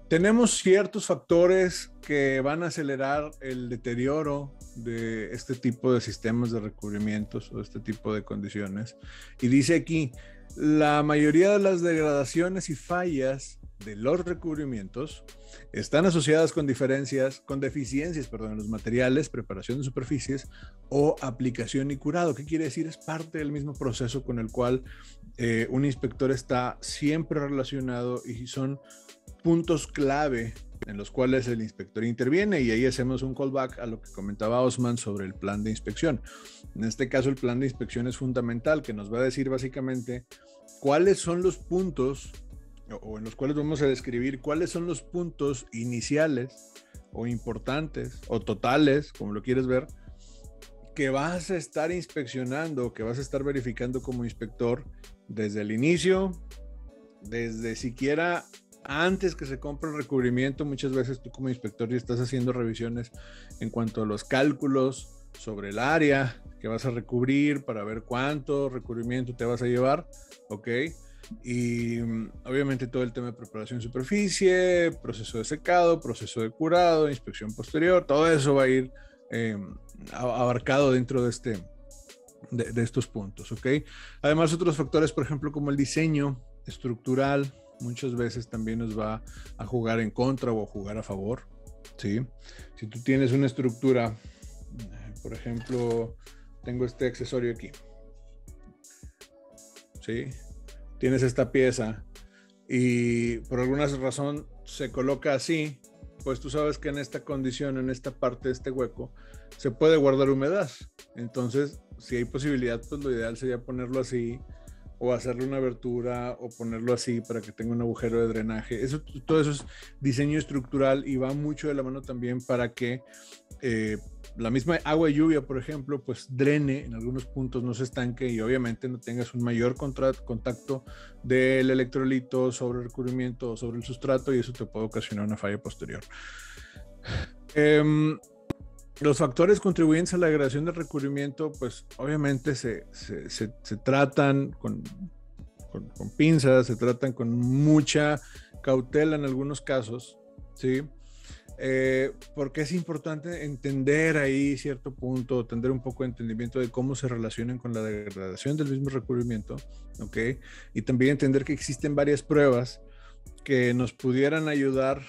Tenemos ciertos factores que van a acelerar el deterioro de este tipo de sistemas de recubrimientos o este tipo de condiciones. Y dice aquí, la mayoría de las degradaciones y fallas de los recubrimientos están asociadas con deficiencias, en los materiales, preparación de superficies o aplicación y curado. ¿Qué quiere decir? Es parte del mismo proceso con el cual un inspector está siempre relacionado y son puntos clave en los cuales el inspector interviene, y ahí hacemos un callback a lo que comentaba Osman sobre el plan de inspección. En este caso, el plan de inspección es fundamental, que nos va a decir básicamente cuáles son los puntos o en los cuales vamos a describir cuáles son los puntos iniciales o importantes o totales, como lo quieres ver, que vas a estar inspeccionando, que vas a estar verificando como inspector desde el inicio, desde siquiera antes que se compre el recubrimiento. Muchas veces tú como inspector ya estás haciendo revisiones en cuanto a los cálculos sobre el área que vas a recubrir para ver cuánto recubrimiento te vas a llevar, ¿ok? Y obviamente todo el tema de preparación de superficie, proceso de secado, proceso de curado, inspección posterior, todo eso va a ir abarcado dentro de estos puntos, ¿ok? Además, otros factores, por ejemplo, como el diseño estructural, muchas veces también nos va a jugar en contra o a jugar a favor, ¿sí? Si tú tienes una estructura, por ejemplo, tengo este accesorio aquí, ¿sí? Tienes esta pieza y por alguna razón se coloca así, pues tú sabes que en esta condición, en esta parte de este hueco, se puede guardar humedad. Entonces, si hay posibilidad, pues lo ideal sería ponerlo así, o hacerle una abertura, o ponerlo así para que tenga un agujero de drenaje. Todo eso es diseño estructural y va mucho de la mano también para que la misma agua de lluvia, por ejemplo, pues drene en algunos puntos, no se estanque y obviamente no tengas un mayor contacto del electrolito sobre el recubrimiento o sobre el sustrato, y eso te puede ocasionar una falla posterior. Los factores contribuyentes a la degradación del recubrimiento, pues obviamente se tratan con pinzas, se tratan con mucha cautela en algunos casos, ¿sí? Porque es importante entender ahí cierto punto, tener un poco de entendimiento de cómo se relacionan con la degradación del mismo recubrimiento, ¿ok? Y también entender que existen varias pruebas que nos pudieran ayudar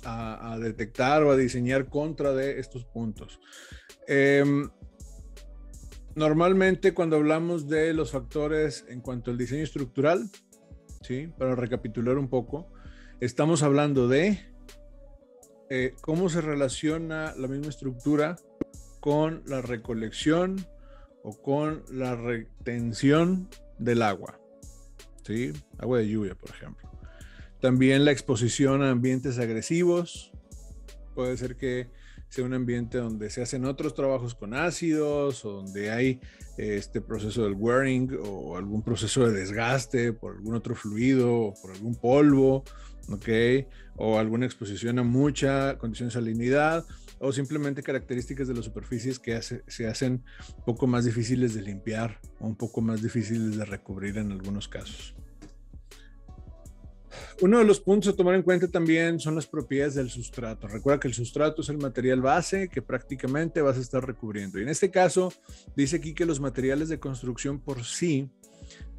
a detectar o a diseñar contra de estos puntos. Normalmente cuando hablamos de los factores en cuanto al diseño estructural, ¿sí? Para recapitular un poco, estamos hablando de cómo se relaciona la misma estructura con la recolección o con la retención del agua, ¿sí? Agua de lluvia, por ejemplo. También la exposición a ambientes agresivos. Puede ser que sea un ambiente donde se hacen otros trabajos con ácidos, o donde hay este proceso del wearing o algún proceso de desgaste por algún otro fluido o por algún polvo, ¿ok? O alguna exposición a mucha condición de salinidad, o simplemente características de las superficies que se hacen un poco más difíciles de limpiar o un poco más difíciles de recubrir en algunos casos. Uno de los puntos a tomar en cuenta también son las propiedades del sustrato. Recuerda que el sustrato es el material base que prácticamente vas a estar recubriendo. Y en este caso, dice aquí que los materiales de construcción por sí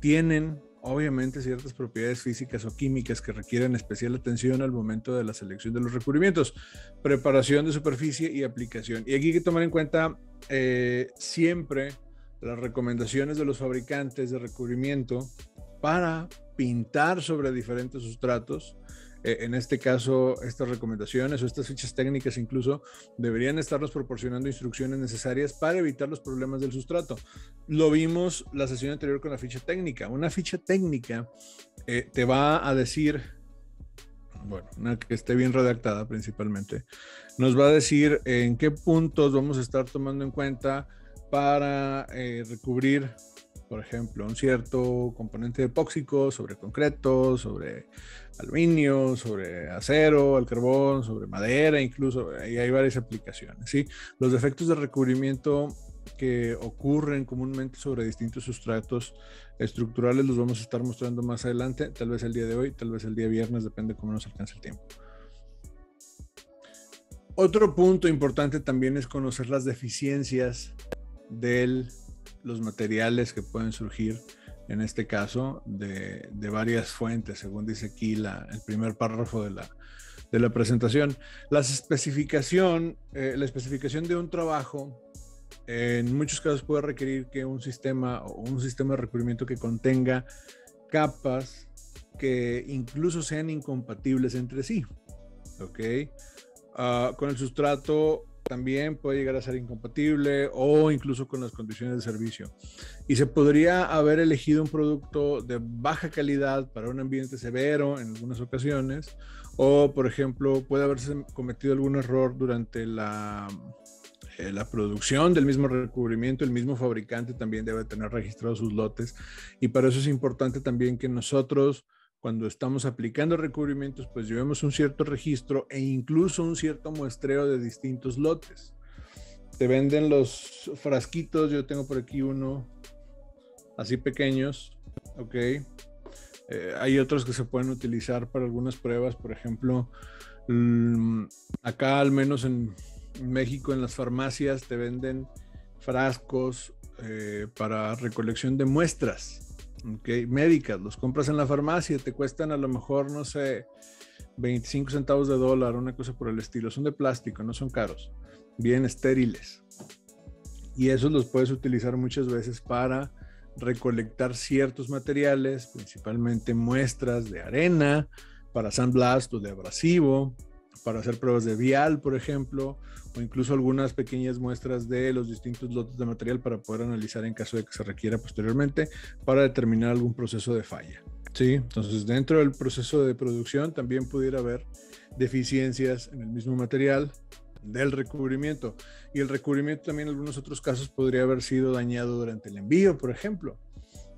tienen obviamente ciertas propiedades físicas o químicas que requieren especial atención al momento de la selección de los recubrimientos, preparación de superficie y aplicación. Y aquí hay que tomar en cuenta siempre las recomendaciones de los fabricantes de recubrimiento para pintar sobre diferentes sustratos. En este caso, estas recomendaciones o estas fichas técnicas incluso deberían estarnos proporcionando instrucciones necesarias para evitar los problemas del sustrato. Lo vimos la sesión anterior con la ficha técnica. Una ficha técnica te va a decir, bueno, una que esté bien redactada principalmente, nos va a decir en qué puntos vamos a estar tomando en cuenta para recubrir, por ejemplo, un cierto componente epóxico sobre concreto, sobre aluminio, sobre acero, al carbón, sobre madera, incluso ahí hay varias aplicaciones, ¿sí? Los defectos de recubrimiento que ocurren comúnmente sobre distintos sustratos estructurales los vamos a estar mostrando más adelante, tal vez el día de hoy, tal vez el día viernes, depende cómo nos alcance el tiempo. Otro punto importante también es conocer las deficiencias de los materiales que pueden surgir, en este caso, de varias fuentes, según dice aquí el primer párrafo de la presentación. La especificación de un trabajo en muchos casos puede requerir que un sistema de recubrimiento que contenga capas que incluso sean incompatibles entre sí, ¿ok? Con el sustrato también puede llegar a ser incompatible o incluso con las condiciones de servicio. Y se podría haber elegido un producto de baja calidad para un ambiente severo en algunas ocasiones, o por ejemplo puede haberse cometido algún error durante la producción del mismo recubrimiento. El mismo fabricante también debe tener registrados sus lotes, y para eso es importante también que nosotros, cuando estamos aplicando recubrimientos, pues llevemos un cierto registro e incluso un cierto muestreo de distintos lotes. Te venden los frasquitos, yo tengo por aquí uno, así pequeños, ok. Hay otros que se pueden utilizar para algunas pruebas, por ejemplo, acá al menos en México, en las farmacias te venden frascos para recolección de muestras, okay, médicas. Los compras en la farmacia, te cuestan a lo mejor, no sé, 25 centavos de dólar, una cosa por el estilo. Son de plástico, no son caros, bien estériles. Y esos los puedes utilizar muchas veces para recolectar ciertos materiales, principalmente muestras de arena, para sandblast o de abrasivo, para hacer pruebas de vial, por ejemplo, o incluso algunas pequeñas muestras de los distintos lotes de material para poder analizar en caso de que se requiera posteriormente para determinar algún proceso de falla. ¿Sí? Entonces, dentro del proceso de producción también pudiera haber deficiencias en el mismo material del recubrimiento. Y el recubrimiento también en algunos otros casos podría haber sido dañado durante el envío, por ejemplo,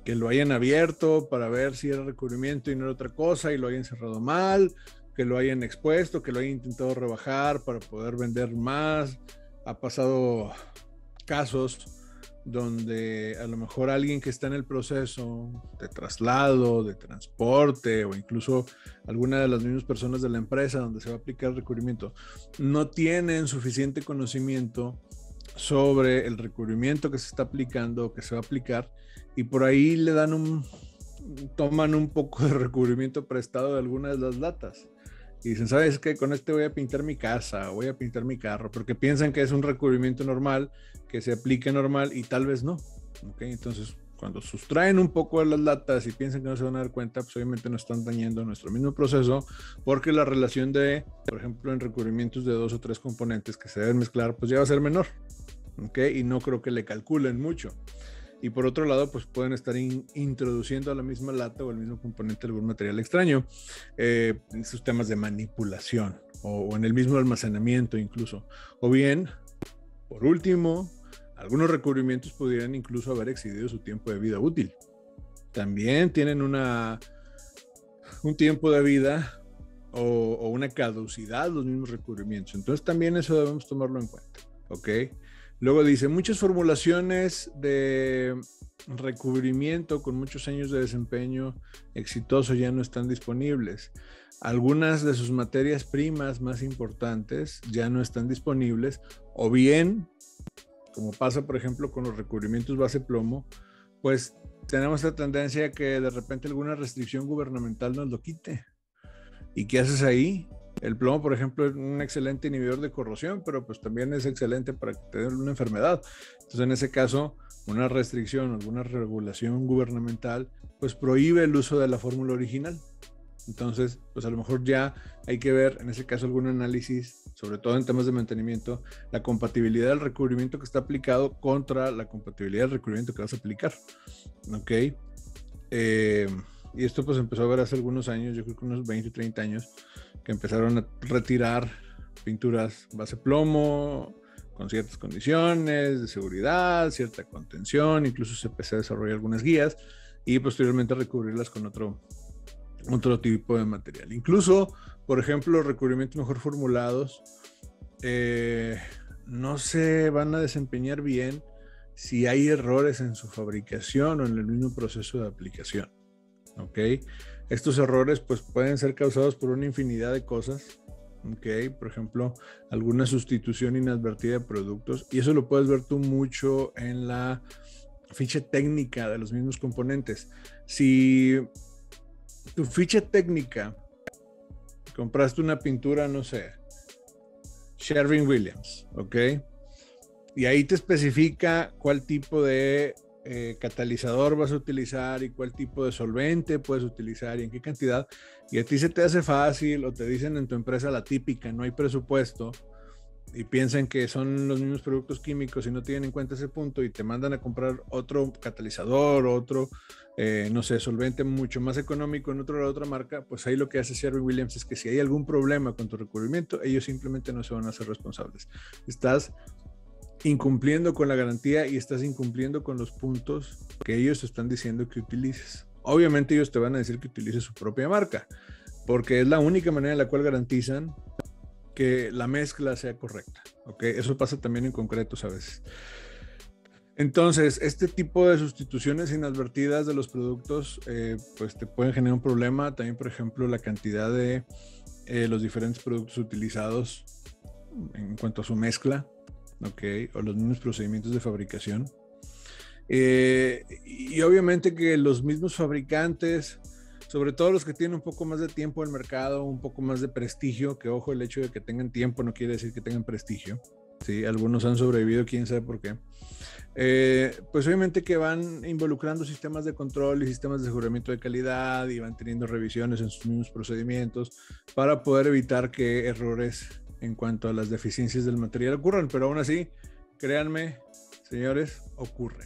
que lo hayan abierto para ver si era recubrimiento y no era otra cosa y lo hayan cerrado mal, que lo hayan expuesto, que lo hayan intentado rebajar para poder vender más. Ha pasado casos donde a lo mejor alguien que está en el proceso de traslado, de transporte, o incluso alguna de las mismas personas de la empresa donde se va a aplicar el recubrimiento, no tienen suficiente conocimiento sobre el recubrimiento que se está aplicando o que se va a aplicar, y por ahí le dan toman un poco de recubrimiento prestado de algunas de las latas. Y dicen, ¿sabes qué? Con este voy a pintar mi casa, voy a pintar mi carro, porque piensan que es un recubrimiento normal, que se aplique normal, y tal vez no. ¿Okay? Entonces, cuando sustraen un poco de las latas y piensan que no se van a dar cuenta, pues obviamente nos están dañando nuestro mismo proceso, porque la relación de, por ejemplo, en recubrimientos de 2 o 3 componentes que se deben mezclar, pues ya va a ser menor. ¿Okay? Y no creo que le calculen mucho. Y por otro lado, pues pueden estar introduciendo a la misma lata o al mismo componente algún material extraño en sus temas de manipulación o en el mismo almacenamiento incluso. O bien, por último, algunos recubrimientos pudieran incluso haber excedido su tiempo de vida útil. También tienen un tiempo de vida o una caducidad los mismos recubrimientos. Entonces también eso debemos tomarlo en cuenta, ¿ok? Luego dice, muchas formulaciones de recubrimiento con muchos años de desempeño exitoso ya no están disponibles. Algunas de sus materias primas más importantes ya no están disponibles, o bien, como pasa por ejemplo con los recubrimientos base plomo, pues tenemos la tendencia a que de repente alguna restricción gubernamental nos lo quite. ¿Y qué haces ahí? El plomo, por ejemplo, es un excelente inhibidor de corrosión, pero pues también es excelente para tener una enfermedad. Entonces, en ese caso, una restricción, alguna regulación gubernamental, pues prohíbe el uso de la fórmula original. Entonces, pues a lo mejor ya hay que ver, en ese caso, algún análisis, sobre todo en temas de mantenimiento, la compatibilidad del recubrimiento que está aplicado contra la compatibilidad del recubrimiento que vas a aplicar. ¿Ok? Y esto pues empezó a ver hace algunos años, yo creo que unos 20, 30 años, que empezaron a retirar pinturas base plomo con ciertas condiciones de seguridad, cierta contención, incluso se empezó a desarrollar algunas guías y posteriormente recubrirlas con otro tipo de material. Incluso, por ejemplo, los recubrimientos mejor formulados no se van a desempeñar bien si hay errores en su fabricación o en el mismo proceso de aplicación. ¿Ok? Estos errores pues pueden ser causados por una infinidad de cosas. ¿Ok? Por ejemplo, alguna sustitución inadvertida de productos, y eso lo puedes ver tú mucho en la ficha técnica de los mismos componentes. Si tu ficha técnica, compraste una pintura, no sé, Sherwin-Williams, ¿ok? Y ahí te especifica cuál tipo de catalizador vas a utilizar y cuál tipo de solvente puedes utilizar y en qué cantidad. Y a ti se te hace fácil, o te dicen en tu empresa la típica, no hay presupuesto, y piensan que son los mismos productos químicos y no tienen en cuenta ese punto y te mandan a comprar otro catalizador, otro, no sé, solvente mucho más económico en otra marca. Pues ahí lo que hace Sherwin-Williams es que si hay algún problema con tu recubrimiento, ellos simplemente no se van a hacer responsables. Estás incumpliendo con la garantía y estás incumpliendo con los puntos que ellos te están diciendo que utilices. Obviamente ellos te van a decir que utilices su propia marca, porque es la única manera en la cual garantizan que la mezcla sea correcta. ¿Ok? Eso pasa también en concretos a veces. Entonces, este tipo de sustituciones inadvertidas de los productos, pues te pueden generar un problema. También, por ejemplo, la cantidad de los diferentes productos utilizados en cuanto a su mezcla, ¿ok? O los mismos procedimientos de fabricación. Y obviamente que los mismos fabricantes, sobre todo los que tienen un poco más de tiempo en el mercado, un poco más de prestigio, que ojo, el hecho de que tengan tiempo no quiere decir que tengan prestigio, ¿sí? Algunos han sobrevivido, quién sabe por qué. Pues obviamente que van involucrando sistemas de control y sistemas de aseguramiento de calidad y van teniendo revisiones en sus mismos procedimientos para poder evitar que errores en cuanto a las deficiencias del material ocurran, pero aún así, créanme, señores, ocurre.